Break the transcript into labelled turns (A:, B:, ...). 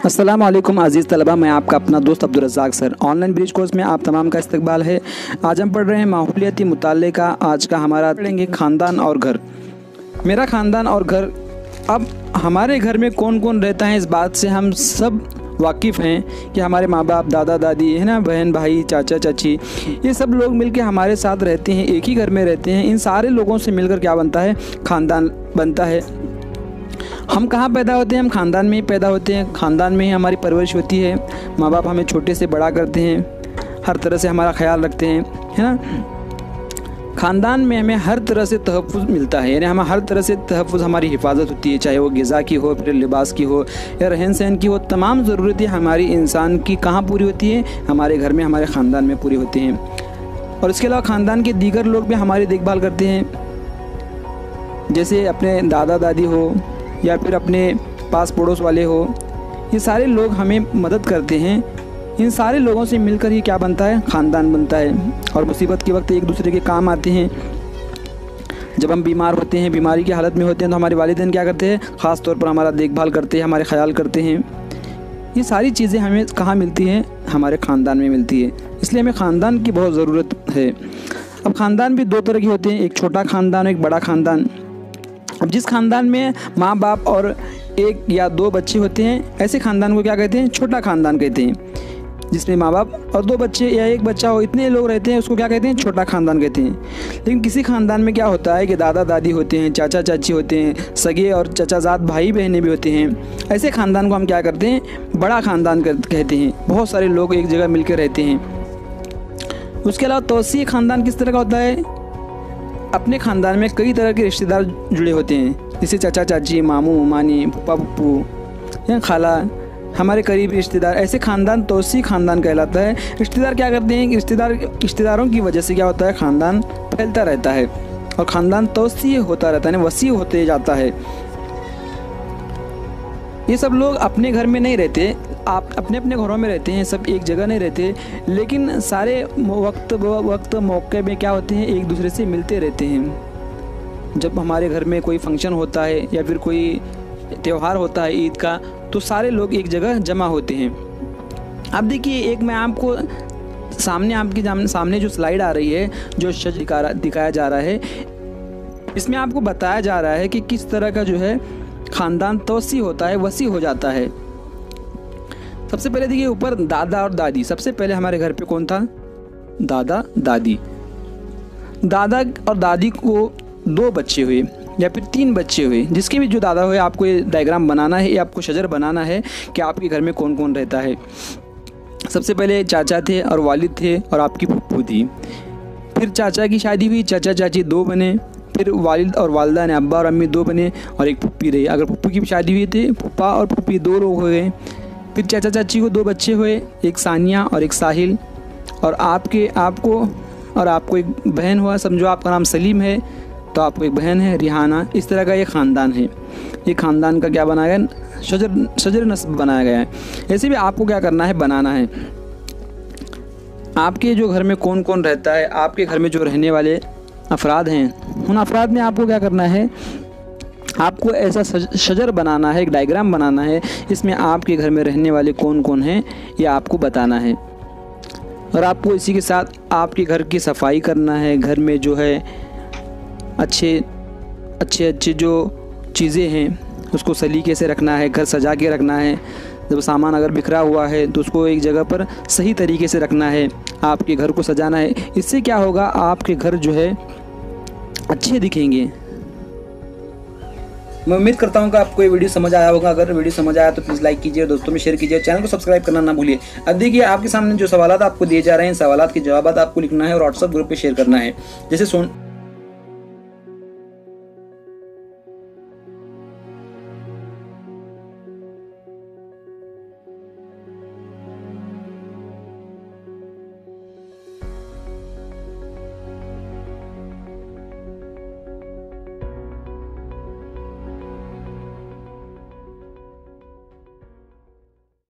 A: अस्सलाम वालेकुम अज़ीज़ तलबा, मैं आपका अपना दोस्त Abdul Razzaq sir. Online bridge course में आप तमाम का इस्तकबाल है। आज हम पढ़ रहे हैं माहौलियाती मुताले का। आज का हमारा पढ़ेंगे ख़ानदान और घर। मेरा ख़ानदान और घर। अब हमारे घर में कौन कौन रहता है, इस बात से हम सब वाकिफ़ हैं कि हमारे माँ बाप, दादा दादी है ना, बहन भाई, चाचा चाची, ये सब लोग मिलकर हमारे साथ रहते हैं, एक ही घर में रहते हैं। इन सारे लोगों से मिलकर क्या बनता है? ख़ानदान बनता है। हम कहाँ पैदा होते हैं? हम ख़ानदान में ही पैदा होते हैं। ख़ानदान में ही हमारी परवरिश होती है। माँ बाप हमें छोटे से बड़ा करते हैं, हर तरह से हमारा ख्याल रखते हैं, है ना। ख़ानदान में हमें हर तरह से तहफ़्फ़ुज़ मिलता है, यानी हमें हर तरह से तहफ़्फ़ुज़, हमारी हिफाजत होती है, चाहे वो ग़िज़ा की हो, फिर लिबास की हो, या रहन सहन की हो। तमाम ज़रूरतें हमारी इंसान की कहाँ पूरी होती है? हमारे घर में, हमारे ख़ानदान में पूरी होती हैं। और इसके अलावा ख़ानदान के दीगर लोग भी हमारी देखभाल करते हैं, जैसे अपने दादा दादी हो या फिर अपने पास पड़ोस वाले हो। ये सारे लोग हमें मदद करते हैं। इन सारे लोगों से मिलकर ही क्या बनता है? ख़ानदान बनता है। और मुसीबत के वक्त एक दूसरे के काम आते हैं। जब हम बीमार होते हैं, बीमारी की हालत में होते हैं, तो हमारे वालिदैन क्या करते हैं? ख़ास तौर पर हमारा देखभाल करते हैं, हमारे ख्याल करते हैं। ये सारी चीज़ें हमें कहाँ मिलती हैं? हमारे ख़ानदान में मिलती है। इसलिए हमें ख़ानदान की बहुत ज़रूरत है। अब ख़ानदान भी दो तरह के होते हैं, एक छोटा ख़ानदान और एक बड़ा ख़ानदान। अब जिस ख़ानदान में माँ बाप और एक या दो बच्चे होते हैं, ऐसे ख़ानदान को क्या कहते हैं? छोटा ख़ानदान कहते हैं। जिसमें माँ बाप और दो बच्चे या एक बच्चा हो, इतने लोग रहते हैं, उसको क्या कहते हैं? छोटा ख़ानदान कहते हैं। लेकिन किसी ख़ानदान में क्या होता है कि दादा दादी होते हैं, चाचा चाची होते हैं, सगे और चचाजाद भाई बहनें भी होते हैं। ऐसे ख़ानदान को हम क्या करते हैं? बड़ा ख़ानदान कहते हैं। बहुत सारे लोग एक जगह मिलकर रहते हैं। उसके अलावा तौसीई ख़ानदान किस तरह का होता है? अपने ख़ानदान में कई तरह के रिश्तेदार जुड़े होते हैं, जैसे चाचा चाची, मामू मामी, फूफा फुप्पू या खाला, हमारे करीबी रिश्तेदार। ऐसे ख़ानदान तौसीई ख़ानदान कहलाता है। रिश्तेदार क्या करते हैं कि रिश्तेदारों की वजह से क्या होता है? ख़ानदान फैलता रहता है और ख़ानदान तौसीई होता रहता है, वसी होते जाता है। ये सब लोग अपने घर में नहीं रहते, आप अपने अपने घरों में रहते हैं, सब एक जगह नहीं रहते, लेकिन सारे वक्त मौके में क्या होते हैं? एक दूसरे से मिलते रहते हैं। जब हमारे घर में कोई फंक्शन होता है या फिर कोई त्यौहार होता है ईद का, तो सारे लोग एक जगह जमा होते हैं। अब देखिए, एक मैं आपको सामने जो स्लाइड आ रही है, जो दिखाया जा रहा है, इसमें आपको बताया जा रहा है कि किस तरह का जो है ख़ानदान तौसी होता है, वसी हो जाता है। सबसे पहले देखिए, ऊपर दादा और दादी। सबसे पहले हमारे घर पे कौन था? दादा दादी। दादा और दादी को दो बच्चे हुए या फिर तीन बच्चे हुए, जिसके भी जो दादा हुए, आपको ये डायग्राम बनाना है, या आपको शजर बनाना है कि आपके घर में कौन कौन रहता है। सबसे पहले चाचा थे और वालिद थे और आपकी फुप्पू थी। फिर चाचा की शादी हुई, चाचा चाची दो बने। फिर वालिद और वालदा ने, अब्बा और अम्मी दो बने और एक फुप्पी रही। अगर फुप्पू की शादी हुई थी, फुप्पा और फुप्पी दो लोग हो गए। फिर चाचा चाची को दो बच्चे हुए, एक सानिया और एक साहिल। और आपको एक बहन हुआ, समझो आपका नाम सलीम है तो आपको एक बहन है रिहाना। इस तरह का ये ख़ानदान है। ये ख़ानदान का क्या बनाया गया? शजर नस्ब बनाया गया है। ऐसे भी आपको क्या करना है? बनाना है। आपके जो घर में कौन कौन रहता है, आपके घर में जो रहने वाले अफराद हैं, उन अफराद में आपको क्या करना है? आपको ऐसा शजर बनाना है, एक डायग्राम बनाना है। इसमें आपके घर में रहने वाले कौन कौन हैं, ये आपको बताना है। और आपको इसी के साथ आपके घर की सफाई करना है। घर में जो है अच्छे जो चीज़ें हैं, उसको सलीके से रखना है, घर सजा के रखना है। जब सामान अगर बिखरा हुआ है तो उसको एक जगह पर सही तरीके से रखना है। आपके घर को सजाना है। इससे क्या होगा? आपके घर जो है अच्छे दिखेंगे। मैं उम्मीद करता हूँ कि आपको ये वीडियो समझ आया होगा। अगर वीडियो समझ आया तो प्लीज़ लाइक कीजिए, दोस्तों में शेयर कीजिए, चैनल को सब्सक्राइब करना ना भूलिए। अब देखिए, आपके सामने जो सवालात आपको दिए जा रहे हैं, सवालात के जवाब आपको लिखना है और व्हाट्सएप ग्रुप पे शेयर करना है। जैसे